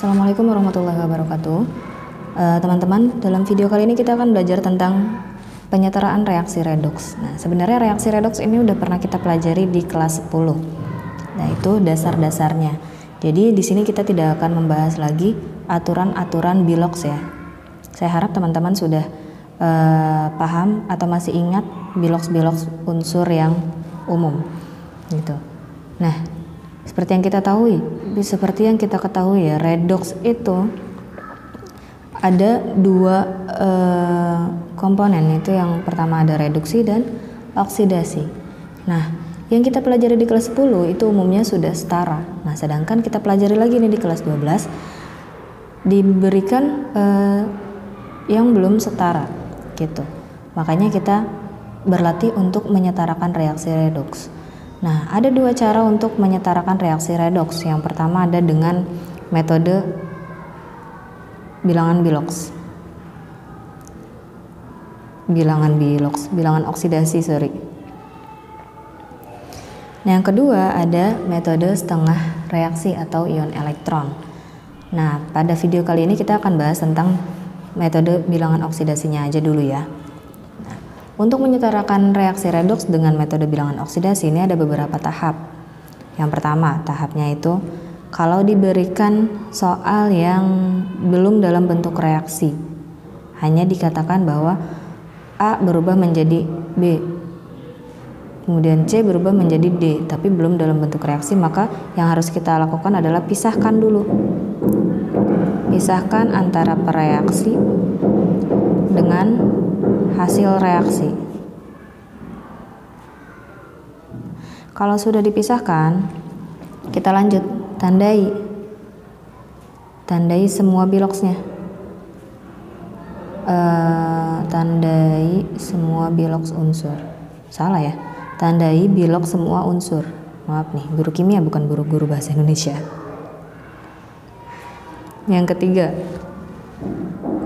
Assalamualaikum warahmatullahi wabarakatuh. Teman-teman, dalam video kali ini kita akan belajar tentang penyetaraan reaksi redoks. Nah, sebenarnya reaksi redoks ini udah pernah kita pelajari di kelas 10. Nah, itu dasar-dasarnya. Jadi di sini kita tidak akan membahas lagi aturan-aturan biloks ya. Saya harap teman-teman sudah paham atau masih ingat biloks-biloks unsur yang umum gitu. Nah, seperti yang kita ketahui ya, redoks itu ada dua komponen, itu yang pertama ada reduksi dan oksidasi. Nah, yang kita pelajari di kelas 10 itu umumnya sudah setara. Nah, sedangkan kita pelajari lagi nih di kelas 12 diberikan yang belum setara gitu. Makanya kita berlatih untuk menyetarakan reaksi redoks. Nah, ada dua cara untuk menyetarakan reaksi redoks. Yang pertama ada dengan metode bilangan oksidasi, Nah, yang kedua ada metode setengah reaksi atau ion elektron. Nah, pada video kali ini kita akan bahas tentang metode bilangan oksidasinya aja dulu ya. Untuk menyetarakan reaksi redoks dengan metode bilangan oksidasi ini ada beberapa tahap. Yang pertama, tahapnya itu kalau diberikan soal yang belum dalam bentuk reaksi, hanya dikatakan bahwa A berubah menjadi B, kemudian C berubah menjadi D, tapi belum dalam bentuk reaksi, maka yang harus kita lakukan adalah pisahkan dulu. Pisahkan antara pereaksi dengan hasil reaksi. Kalau sudah dipisahkan, kita lanjut tandai semua biloksnya. Tandai semua biloks unsur. Salah ya. Tandai bilok semua unsur. Maaf nih, guru kimia bukan guru bahasa Indonesia. Yang ketiga,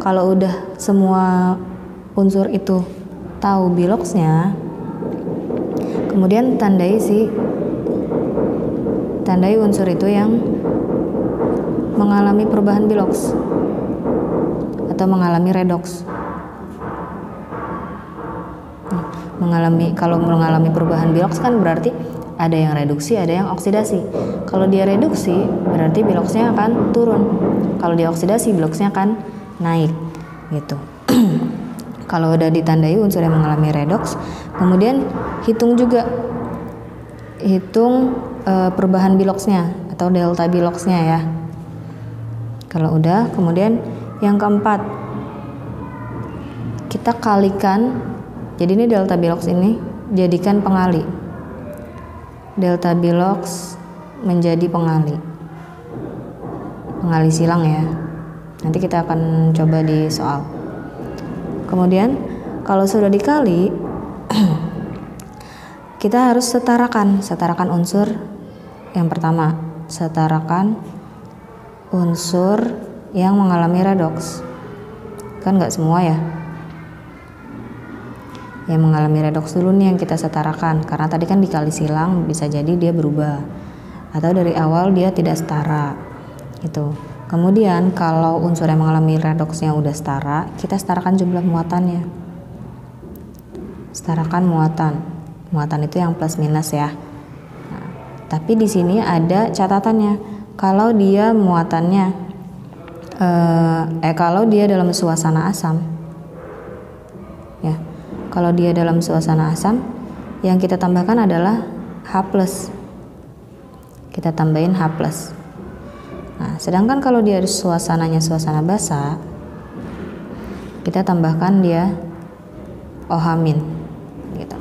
kalau udah semua unsur itu tahu biloksnya, kemudian tandai unsur itu yang mengalami perubahan biloks atau mengalami redoks. Kalau mengalami perubahan biloks kan berarti ada yang reduksi, ada yang oksidasi. Kalau dia reduksi berarti biloksnya akan turun. Kalau dia oksidasi biloksnya akan naik gitu. Kalau udah ditandai unsur yang mengalami redoks, kemudian hitung perubahan biloksnya atau delta biloksnya ya. Kalau udah, kemudian yang keempat kita kalikan. Jadi ini delta biloks ini jadikan pengali. Delta biloks menjadi pengali silang ya. Nanti kita akan coba di soal. Kemudian kalau sudah dikali kita harus setarakan unsur. Yang pertama, setarakan unsur yang mengalami redoks. Kan nggak semua ya. Yang mengalami redoks dulu nih yang kita setarakan, karena tadi kan dikali silang bisa jadi dia berubah atau dari awal dia tidak setara gitu. Kemudian kalau unsur yang mengalami redoksnya udah setara, kita setarakan jumlah muatannya. Setarakan muatan itu yang plus minus ya. Nah, tapi di sini ada catatannya. Kalau dia muatannya kalau dia dalam suasana asam ya. Kalau dia dalam suasana asam, yang kita tambahkan adalah H+. Kita tambahin H+. Nah, sedangkan kalau dia suasananya suasana basa, kita tambahkan dia OH- gitu.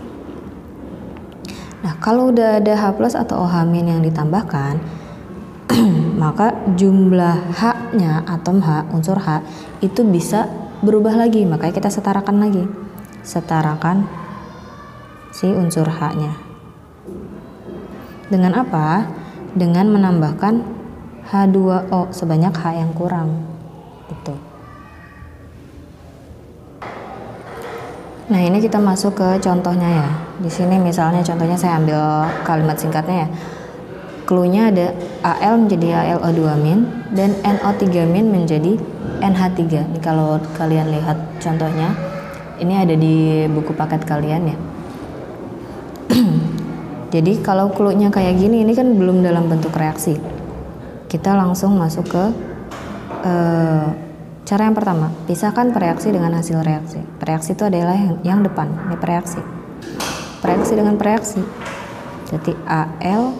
Nah, kalau udah ada H+ atau OH- yang ditambahkan, maka jumlah H-nya, atom H, unsur H itu bisa berubah lagi, makanya kita setarakan lagi. Setarakan si unsur H-nya. Dengan apa? Dengan menambahkan H2O sebanyak H yang kurang gitu. Nah, ini kita masuk ke contohnya ya. Di sini misalnya contohnya saya ambil kalimat singkatnya ya. clue-nya ada Al menjadi AlO2- dan NO3- menjadi NH3. Ini kalau kalian lihat contohnya, ini ada di buku paket kalian ya. Jadi kalau clue-nya kayak gini, ini kan belum dalam bentuk reaksi. Kita langsung masuk ke cara yang pertama, pisahkan pereaksi dengan hasil reaksi. Pereaksi itu adalah yang depan, ini pereaksi. Pereaksi dengan pereaksi. Jadi Al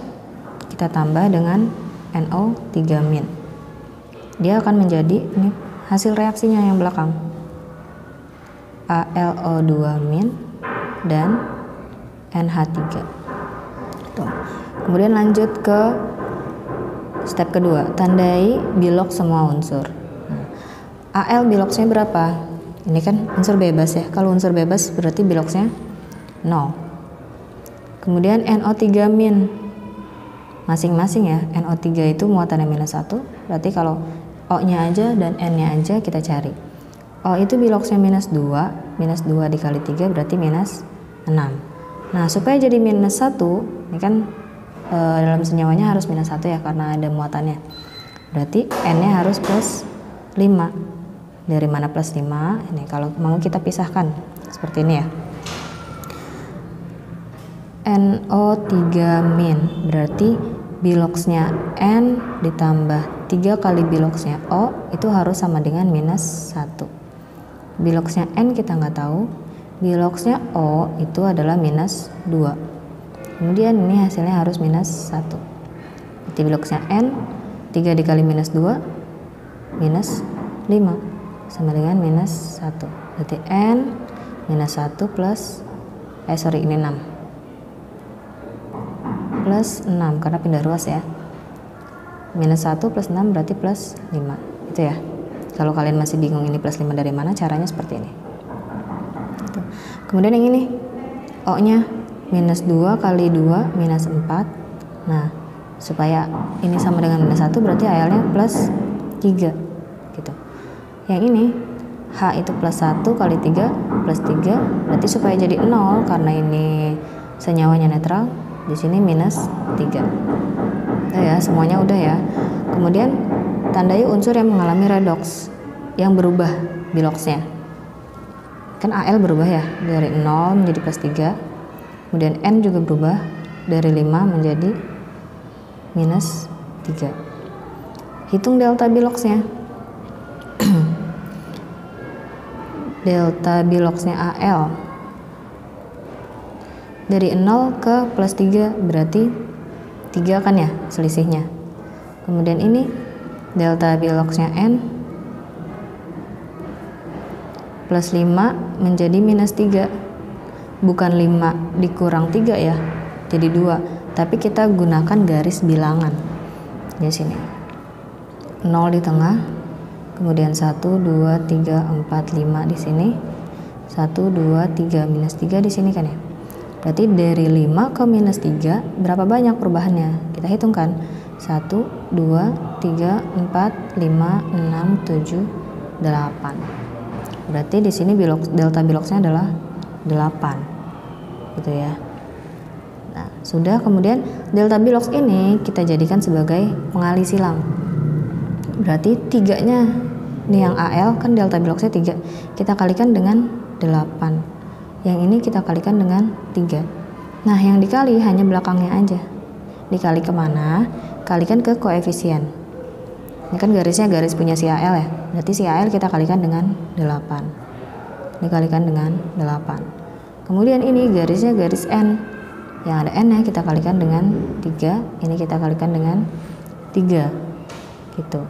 kita tambah dengan NO3-. Dia akan menjadi ini hasil reaksinya yang belakang. AlO2- dan NH3. Tuh. Kemudian lanjut ke step kedua, tandai bilok semua unsur. Al biloksnya berapa? Ini kan unsur bebas ya. Kalau unsur bebas berarti biloksnya 0. Kemudian NO3- masing-masing ya. NO3 itu muatannya -1. Berarti kalau O-nya aja dan N-nya aja kita cari. O itu biloksnya -2. -2 dikali 3 berarti -6. Nah, supaya jadi -1, ini kan dalam senyawanya harus -1 ya karena ada muatannya. Berarti N-nya harus +5. Dari mana +5? Ini kalau mau kita pisahkan seperti ini ya. NO3- berarti biloksnya N ditambah 3 kali biloksnya O itu harus sama dengan -1. Biloksnya N kita nggak tahu, biloksnya O itu adalah -2. Kemudian ini hasilnya harus -1. Berarti biloksnya N 3 dikali -2 -5 sama dengan -1. Berarti N -1 plus ini 6 plus 6 karena pindah ruas ya. -1 plus 6 berarti +5. Itu ya. Kalau kalian masih bingung ini +5 dari mana, caranya seperti ini. Tuh. Kemudian yang ini O-nya -2 kali 2 -4. Nah, supaya ini sama dengan -1 berarti Al-nya +3 gitu. Yang ini H itu +1 kali 3 +3 berarti supaya jadi 0 karena ini senyawanya netral, di sini -3. Udah ya, semuanya udah ya. Kemudian tandai unsur yang mengalami redoks, yang berubah biloksnya. Kan Al berubah ya, dari 0 menjadi +3. Kemudian N juga berubah dari 5 menjadi -3. Hitung delta biloksnya. Delta biloksnya Al dari 0 ke +3 berarti 3 kan ya selisihnya. Kemudian ini delta biloksnya N +5 menjadi -3. Bukan 5 dikurang 3 ya, jadi 2. Tapi kita gunakan garis bilangan di sini. 0 di tengah, kemudian 1, 2, 3, 4, 5 di sini. 1, 2, 3, -3 di sini kan ya. Berarti dari 5 ke -3 berapa banyak perubahannya? Kita hitungkan. 1, 2, 3, 4, 5, 6, 7, 8. Berarti di sini delta biloksnya adalah 8. Gitu ya. Nah, sudah. Kemudian delta biloks ini kita jadikan sebagai pengali silang. Berarti 3-nya ini yang Al kan delta biloksnya 3. Kita kalikan dengan 8. Yang ini kita kalikan dengan 3. Nah, yang dikali hanya belakangnya aja. Dikali kemana? Kalikan ke koefisien. Ini kan garisnya garis punya si Al ya. Berarti si Al kita kalikan dengan 8. Dikalikan dengan 8. Kemudian ini garisnya garis N. Yang ada N-nya kita kalikan dengan 3. Ini kita kalikan dengan 3. Gitu.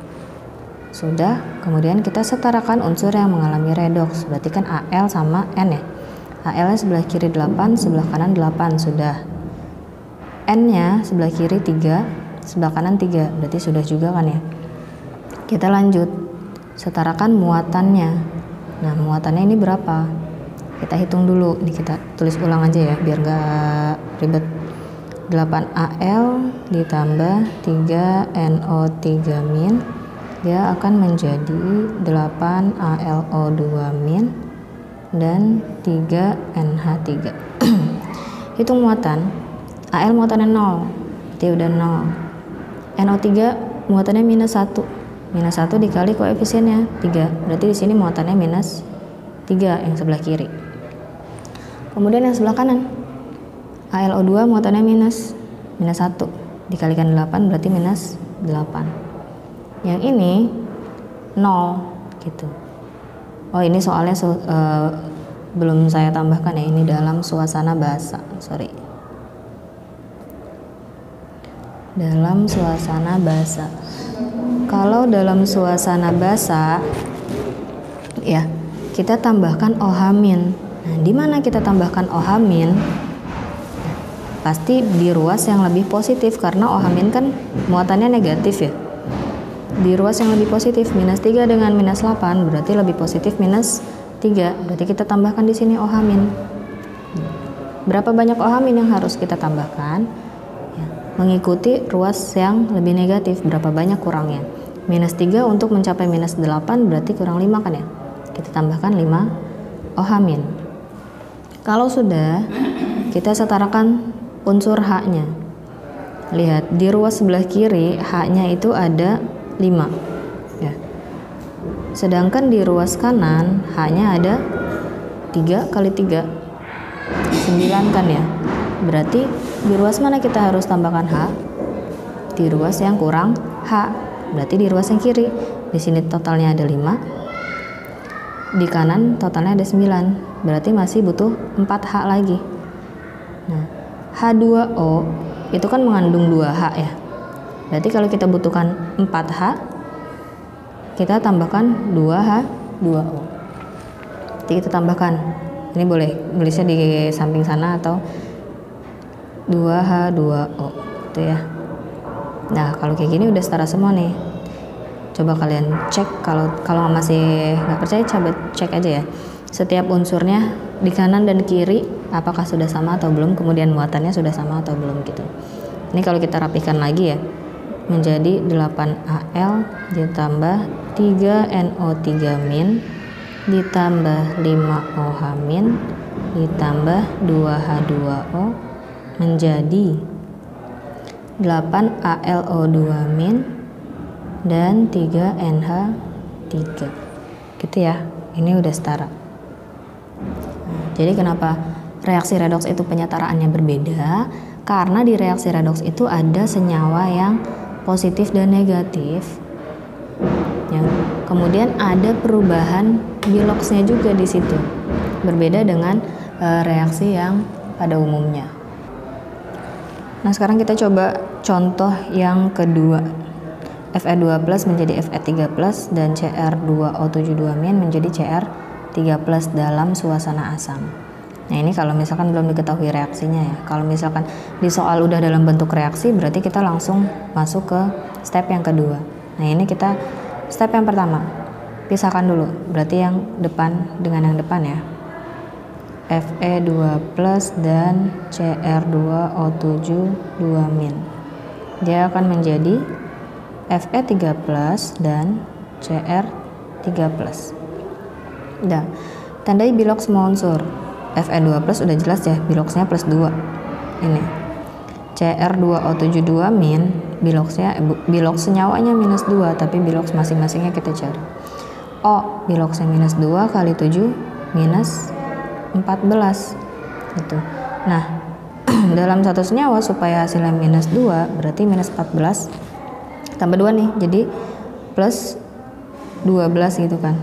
Sudah. Kemudian kita setarakan unsur yang mengalami redoks. Berarti kan Al sama N ya. Al-nya sebelah kiri 8, sebelah kanan 8. Sudah. N-nya sebelah kiri 3, sebelah kanan 3. Berarti sudah juga kan ya. Kita lanjut. Setarakan muatannya. Nah, muatannya ini berapa? Kita hitung dulu. Ini kita tulis ulang aja ya biar nggak ribet. 8Al ditambah 3NO3- dia akan menjadi 8AlO2- dan 3NH3. Hitung muatan. Al muatannya 0, berarti udah 0. NO3 muatannya minus 1. Minus 1 dikali koefisiennya 3. Berarti di sini muatannya minus 3 yang sebelah kiri. Kemudian yang sebelah kanan, AlO2 muatannya minus 1. Dikalikan 8 berarti minus 8. Yang ini 0 gitu. Oh, ini soalnya belum saya tambahkan ya, ini dalam suasana basah. Dalam suasana basah. Kalau dalam suasana basah ya, kita tambahkan OH-. Nah, di mana kita tambahkan OH-? Pasti di ruas yang lebih positif karena OH- kan muatannya negatif ya. Di ruas yang lebih positif, minus 3 dengan minus 8 berarti lebih positif minus 3. Berarti kita tambahkan di sini OH-. Berapa banyak OH- yang harus kita tambahkan? Mengikuti ruas yang lebih negatif, berapa banyak kurangnya. Minus 3 untuk mencapai minus 8 berarti kurang 5 kan ya. Kita tambahkan 5 OH-. Kalau sudah, kita setarakan unsur H-nya. Lihat, di ruas sebelah kiri H-nya itu ada 5 ya. Sedangkan di ruas kanan H-nya ada 3 kali 3 9 kan ya. Berarti di ruas mana kita harus tambahkan H? Di ruas yang kurang H. Berarti di ruas yang kiri. Di sini totalnya ada 5. Di kanan totalnya ada 9. Berarti masih butuh 4H lagi. Nah, H2O itu kan mengandung 2H ya. Berarti kalau kita butuhkan 4H, kita tambahkan 2H2O. Jadi kita tambahkan. Ini boleh nulisnya di samping sana atau 2H2O gitu ya. Nah, kalau kayak gini udah setara semua nih. Coba kalian cek, kalau masih nggak percaya coba cek aja ya. Setiap unsurnya di kanan dan kiri apakah sudah sama atau belum, kemudian muatannya sudah sama atau belum gitu. Ini kalau kita rapikan lagi ya, menjadi 8Al ditambah 3NO3- ditambah 5OH- ditambah 2H2O menjadi 8AlO2- dan 3NH3 gitu ya. Ini udah setara. Jadi kenapa reaksi redoks itu penyetaraannya berbeda? Karena di reaksi redoks itu ada senyawa yang positif dan negatif ya. Kemudian ada perubahan biloksnya juga di situ, berbeda dengan reaksi yang pada umumnya. Nah, sekarang kita coba contoh yang kedua. Fe2+ menjadi Fe3+ dan Cr2O72- menjadi Cr3+ dalam suasana asam. Nah, ini kalau misalkan belum diketahui reaksinya ya. Kalau misalkan di soal udah dalam bentuk reaksi, berarti kita langsung masuk ke step yang kedua. Nah, ini kita step yang pertama. Pisahkan dulu. Berarti yang depan dengan yang depan ya. Fe2+ dan Cr2O72- dia akan menjadi Fe3+ dan Cr3+. Nah, tandai biloks semua unsur. Fe2+ udah jelas ya, biloksnya +2. Ini. Cr2O72- biloks senyawanya -2, tapi biloks masing-masingnya kita cari. O biloksnya -2 kali 7 -14 gitu. Nah, dalam satu senyawa supaya hasilnya -2 berarti -14 tambah 2 nih, jadi +12 gitu kan.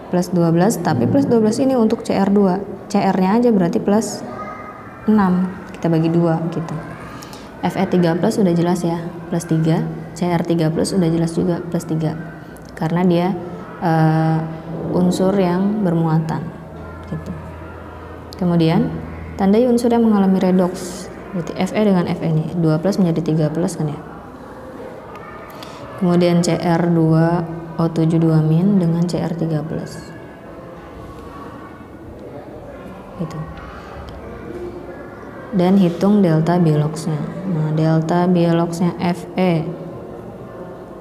+12, tapi +12 ini untuk Cr2. Cr-nya aja berarti +6. Kita bagi 2 gitu. Fe3+ udah jelas ya, +3. Cr3+ udah jelas juga +3. Karena dia unsur yang bermuatan gitu. Kemudian tandai unsur yang mengalami redoks. Berarti Fe dengan Fe ini 2+ menjadi 3+ kan ya. Kemudian Cr2O72- dengan Cr3+ gitu. Dan hitung delta biloksnya. Nah, delta biloksnya Fe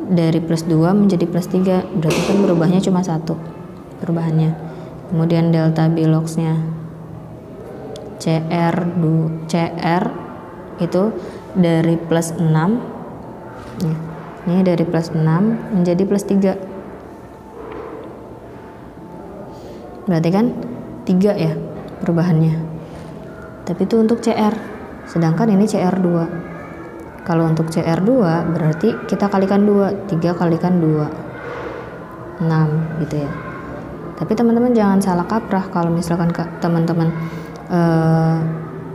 dari +2 menjadi +3, berarti kan berubahnya cuma 1 perubahannya. Kemudian delta biloksnya Cr itu dari plus 6, ini dari plus 6 menjadi plus 3, berarti kan 3 ya perubahannya, tapi itu untuk CR, sedangkan ini CR2. Kalau untuk CR2 berarti kita kalikan 2, 3 kalikan 2, 6 gitu ya. Tapi teman-teman jangan salah kaprah kalau misalkan teman-teman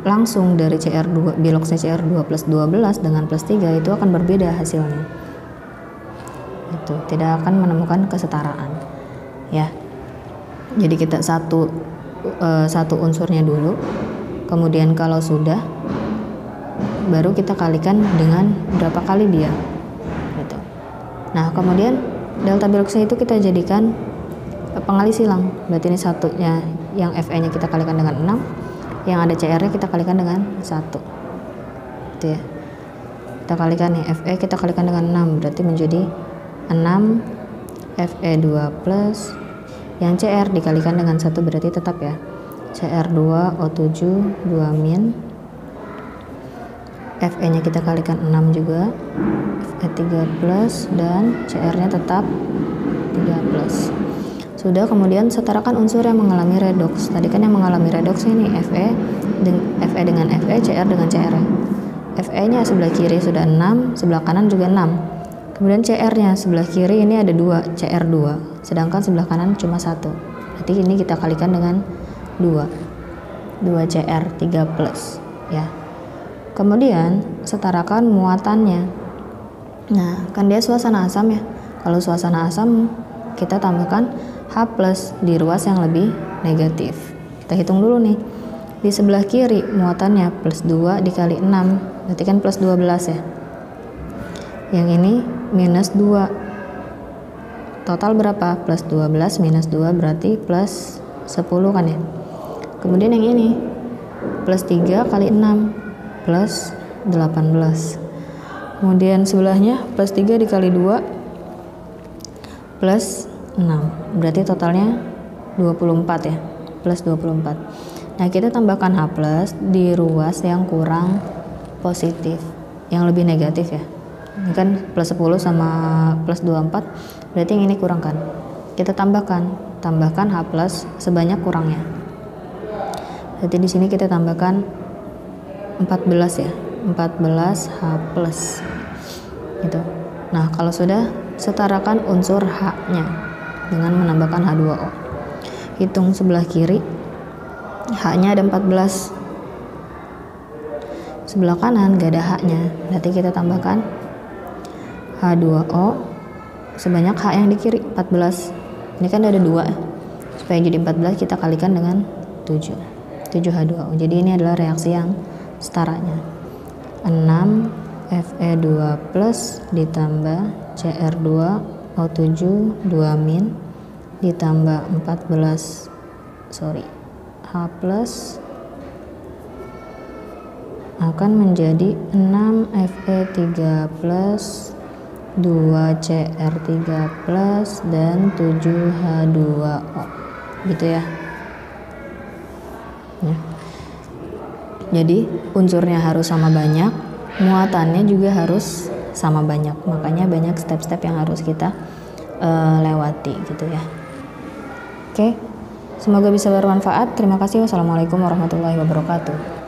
langsung dari CR2, biloxnya CR2 plus 12 dengan plus 3 itu akan berbeda hasilnya. Itu tidak akan menemukan kesetaraan ya. Jadi kita satu unsurnya dulu, kemudian kalau sudah baru kita kalikan dengan berapa kali dia gitu. Nah kemudian delta biloxnya itu kita jadikan pengali silang, berarti ini satunya yang Fe nya kita kalikan dengan 6, yang ada CR nya kita kalikan dengan 1 gitu ya. Kita kalikan nih Fe kita kalikan dengan 6, berarti menjadi 6 Fe2 plus, yang CR dikalikan dengan 1 berarti tetap ya CR2 O7 2 min, Fe nya kita kalikan 6 juga, Fe3 plus, dan CR nya tetap 3 plus. Sudah, kemudian setarakan unsur yang mengalami redoks. Tadi kan yang mengalami redoks ini Fe dengan Fe, CR dengan CR. Fe nya sebelah kiri sudah 6, sebelah kanan juga 6. Kemudian CR nya sebelah kiri ini ada 2, CR2, sedangkan sebelah kanan cuma 1. Berarti ini kita kalikan dengan 2 CR 3 plus ya. Kemudian setarakan muatannya. Nah kan dia suasana asam ya, kalau suasana asam kita tambahkan H plus di ruas yang lebih negatif. Kita hitung dulu nih, di sebelah kiri muatannya plus 2 dikali 6 berarti kan plus 12 ya, yang ini minus 2, total berapa? Plus 12 minus 2 berarti plus 10 kan ya. Kemudian yang ini plus 3 kali 6 plus 18, kemudian sebelahnya plus 3 dikali 2 plus 6, berarti totalnya 24 ya, plus 24. Nah kita tambahkan H plus di ruas yang kurang positif, yang lebih negatif ya. Ini kan plus 10 sama plus 24, berarti yang ini kurangkan. Kita tambahkan H plus sebanyak kurangnya. Berarti di sini kita tambahkan 14 ya, 14 H plus gitu. Nah kalau sudah, setarakan unsur H-nya dengan menambahkan H2O. Hitung sebelah kiri, H-nya ada 14, sebelah kanan gak ada H-nya, berarti kita tambahkan H2O sebanyak H yang di kiri 14. Ini kan ada 2, supaya jadi 14 kita kalikan dengan 7 H2O. Jadi ini adalah reaksi yang setaranya. 6 Fe2 plus ditambah CR2 O7 2 min ditambah H plus akan menjadi 6 Fe3 plus 2 CR3 plus dan 7 H2O gitu ya. Jadi unsurnya harus sama banyak, muatannya juga harus sama banyak, makanya banyak step-step yang harus kita lewati gitu ya. Oke, semoga bisa bermanfaat. Terima kasih. Wassalamualaikum warahmatullahi wabarakatuh.